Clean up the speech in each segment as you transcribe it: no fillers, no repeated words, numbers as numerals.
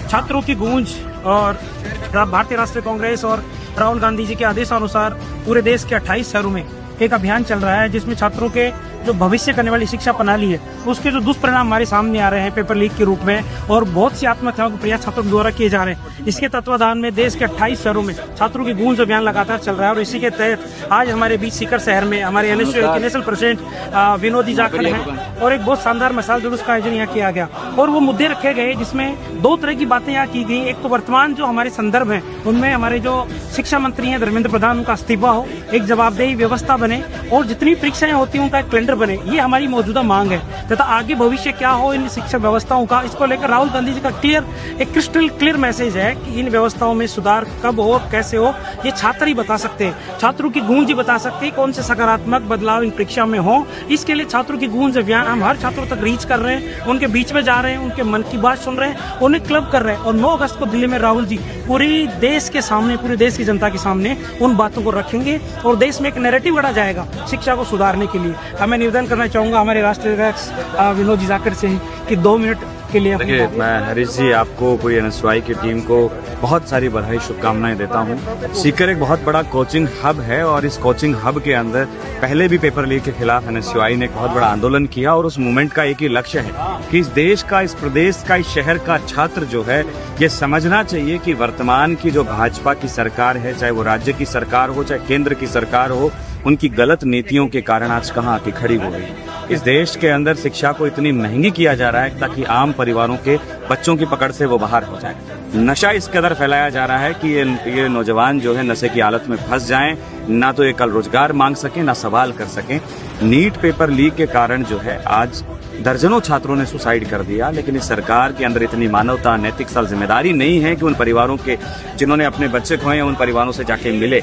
छात्रों की गूंज और भारतीय राष्ट्रीय कांग्रेस और राहुल गांधी जी के आदेशानुसार पूरे देश के 28 शहरों में एक अभियान चल रहा है, जिसमें छात्रों के जो भविष्य करने वाली शिक्षा प्रणाली है उसके जो दुष्परिणाम हमारे सामने आ रहे हैं पेपर लीक के रूप में, और बहुत सी आत्महत्याओं के प्रयास छात्रों द्वारा किए जा रहे हैं। इसके तत्वाधान में देश के 28 शहरों में छात्रों की गूंज अभियान लगातार चल रहा है, और इसी के तहत आज हमारे बीच सीकर शहर में हमारे नेशनल प्रेसिडेंट विनोदी जाखड़ हैं, और एक बहुत शानदार मसाल जुलूस का आयोजन यहाँ किया गया, और वो मुद्दे रखे गए जिसमें दो तरह की बातें यहाँ की गई। एक तो वर्तमान जो हमारे संदर्भ है उनमें हमारे जो शिक्षा मंत्री हैं धर्मेंद्र प्रधान, उनका इस्तीफा हो, एक जवाबदेही व्यवस्था बने, और जितनी परीक्षाएं होती हैं उनका एक कैलेंडर बने। ये हमारी मौजूदा मांग है, तथा आगे भविष्य क्या हो इन शिक्षा व्यवस्थाओं का, इसको लेकर राहुल गांधी जी का एक क्रिस्टल क्लियर मैसेज है कि इन व्यवस्थाओं में सुधार कब हो, कैसे हो, ये छात्र ही बता सकते हैं, छात्रों की गूंज ही बता सकते हैं कौन से सकारात्मक बदलाव इन परीक्षा में हो। इसके लिए छात्रों की गूंज अभियान हम हर छात्रों तक रीच कर रहे हैं, उनके बीच में जा रहे हैं, उनके मन की बात सुन रहे हैं, उन्हें क्लब कर रहे हैं, और 9 अगस्त को दिल्ली में राहुल जी पूरी देश के सामने, पूरे देश की जनता के सामने उन बातों को रखेंगे, और देश में एक नैरेटिव गढ़ा जाएगा शिक्षा को सुधारने के लिए। मैं निवेदन करना चाहूंगा हमारे राष्ट्रीय अध्यक्ष विनोदी जाखड़ से कि 2 मिनट के लिए। देखिए, मैं हरीश जी आपको पूरी एनएसयूआई की टीम को बहुत सारी बधाई शुभकामनाएं देता हूं। सीकर एक बहुत बड़ा कोचिंग हब है, और इस कोचिंग हब के अंदर पहले भी पेपर लीक के खिलाफ एनएसयूआई ने एक बहुत बड़ा आंदोलन किया, और उस मूवमेंट का एक ही लक्ष्य है कि इस देश का, इस प्रदेश का, इस शहर का छात्र जो है ये समझना चाहिए कि वर्तमान की जो भाजपा की सरकार है, चाहे वो राज्य की सरकार हो चाहे केंद्र की सरकार हो, उनकी गलत नीतियों के कारण आज कहाँ आके खड़ी हो गई। इस देश के अंदर शिक्षा को इतनी महंगी किया जा रहा है ताकि आम परिवारों के बच्चों की पकड़ से वो बाहर हो जाए। नशा इस कदर फैलाया जा रहा है कि ये नौजवान जो है नशे की हालत में फंस जाएं, ना तो ये कल रोजगार मांग सकें ना सवाल कर सकें। नीट पेपर लीक के कारण जो है आज दर्जनों छात्रों ने सुसाइड कर दिया, लेकिन इस सरकार के अंदर इतनी मानवता, नैतिकता, जिम्मेदारी नहीं है कि उन परिवारों के जिन्होंने अपने बच्चे खोए उन परिवारों से जाके मिले।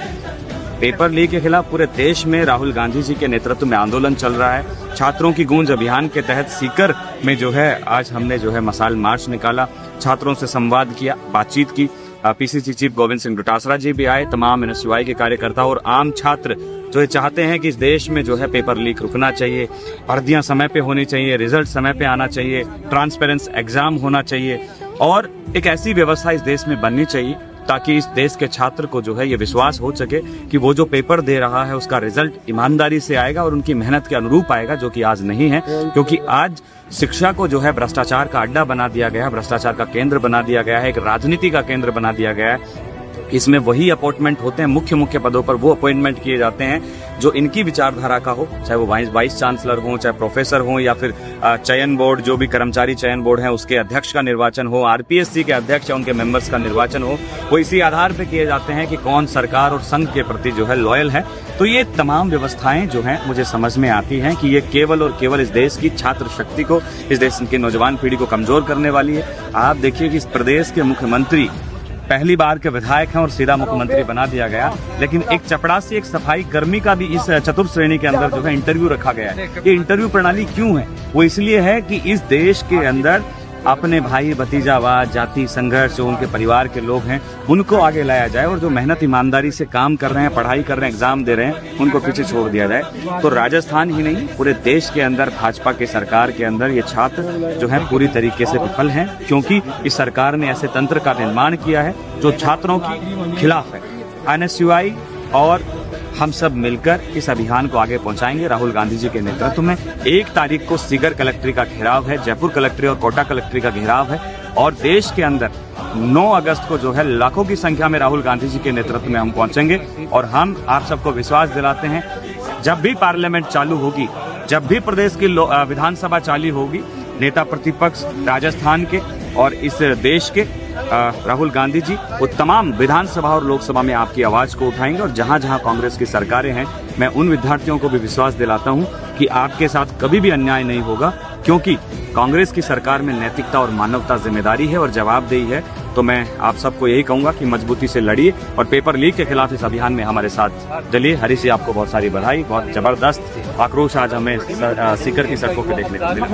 पेपर लीक के खिलाफ पूरे देश में राहुल गांधी जी के नेतृत्व में आंदोलन चल रहा है। छात्रों की गूंज अभियान के तहत सीकर में जो है आज हमने जो है मसाल मार्च निकाला, छात्रों से संवाद किया, बातचीत की। पीसीसी चीफ गोविंद सिंह डोटासरा जी भी आए, तमाम एनएसयूआई के कार्यकर्ता और आम छात्र जो ये चाहते हैं कि इस देश में जो है पेपर लीक रुकना चाहिए, भर्तियां समय पे होनी चाहिए, रिजल्ट समय पे आना चाहिए, ट्रांसपेरेंस एग्जाम होना चाहिए, और एक ऐसी व्यवस्था इस देश में बननी चाहिए ताकि इस देश के छात्र को जो है ये विश्वास हो सके कि वो जो पेपर दे रहा है उसका रिजल्ट ईमानदारी से आएगा और उनकी मेहनत के अनुरूप आएगा, जो कि आज नहीं है। क्योंकि आज शिक्षा को जो है भ्रष्टाचार का अड्डा बना दिया गया है, भ्रष्टाचार का केंद्र बना दिया गया है, एक राजनीति का केंद्र बना दिया गया है। इसमें वही अपॉइंटमेंट होते हैं, मुख्य पदों पर वो अपॉइंटमेंट किए जाते हैं जो इनकी विचारधारा का हो, चाहे वो वाइस चांसलर हो, चाहे प्रोफेसर हो, या फिर चयन बोर्ड जो भी कर्मचारी चयन बोर्ड है उसके अध्यक्ष का निर्वाचन हो, आरपीएससी के अध्यक्ष या उनके मेंबर्स का निर्वाचन हो, वो इसी आधार पर किए जाते हैं कि कौन सरकार और संघ के प्रति जो है लॉयल है। तो ये तमाम व्यवस्थाएं जो हैं मुझे समझ में आती हैं कि ये केवल और केवल इस देश की छात्र शक्ति को, इस देश की नौजवान पीढ़ी को कमजोर करने वाली है। आप देखिए कि इस प्रदेश के मुख्यमंत्री पहली बार के विधायक हैं और सीधा मुख्यमंत्री बना दिया गया, लेकिन एक चपड़ासी, एक सफाई कर्मी का भी इस चतुर्थ श्रेणी के अंदर जो है इंटरव्यू रखा गया है। ये इंटरव्यू प्रणाली क्यों है? वो इसलिए है कि इस देश के अंदर अपने भाई भतीजावाद, जाति संघर्ष, जो उनके परिवार के लोग हैं उनको आगे लाया जाए, और जो मेहनत ईमानदारी से काम कर रहे हैं, पढ़ाई कर रहे हैं, एग्जाम दे रहे हैं, उनको पीछे छोड़ दिया जाए। तो राजस्थान ही नहीं पूरे देश के अंदर भाजपा की सरकार के अंदर ये छात्र जो है पूरी तरीके से विफल हैं, क्योंकि इस सरकार ने ऐसे तंत्र का निर्माण किया है जो छात्रों के खिलाफ है। एनएसयूआई और हम सब मिलकर इस अभियान को आगे पहुंचाएंगे राहुल गांधी जी के नेतृत्व में। 1 तारीख को सीकर कलेक्ट्री का घेराव है, जयपुर कलेक्ट्री और कोटा कलेक्ट्री का घेराव है, और देश के अंदर 9 अगस्त को जो है लाखों की संख्या में राहुल गांधी जी के नेतृत्व में हम पहुंचेंगे। और हम आप सबको विश्वास दिलाते हैं, जब भी पार्लियामेंट चालू होगी, जब भी प्रदेश की विधानसभा चालू होगी, नेता प्रतिपक्ष राजस्थान के और इस देश के राहुल गांधी जी वो तमाम विधानसभा और लोकसभा में आपकी आवाज को उठाएंगे। और जहां जहां कांग्रेस की सरकारें हैं, मैं उन विद्यार्थियों को भी विश्वास दिलाता हूं कि आपके साथ कभी भी अन्याय नहीं होगा, क्योंकि कांग्रेस की सरकार में नैतिकता और मानवता, जिम्मेदारी है और जवाबदेही है। तो मैं आप सबको यही कहूंगा कि मजबूती से लड़िए और पेपर लीक के खिलाफ इस अभियान में हमारे साथ चलिए। हरीश जी, आपको बहुत सारी बधाई। बहुत जबरदस्त आक्रोश आज हमें सीकर की सड़कों पर देखने को मिला।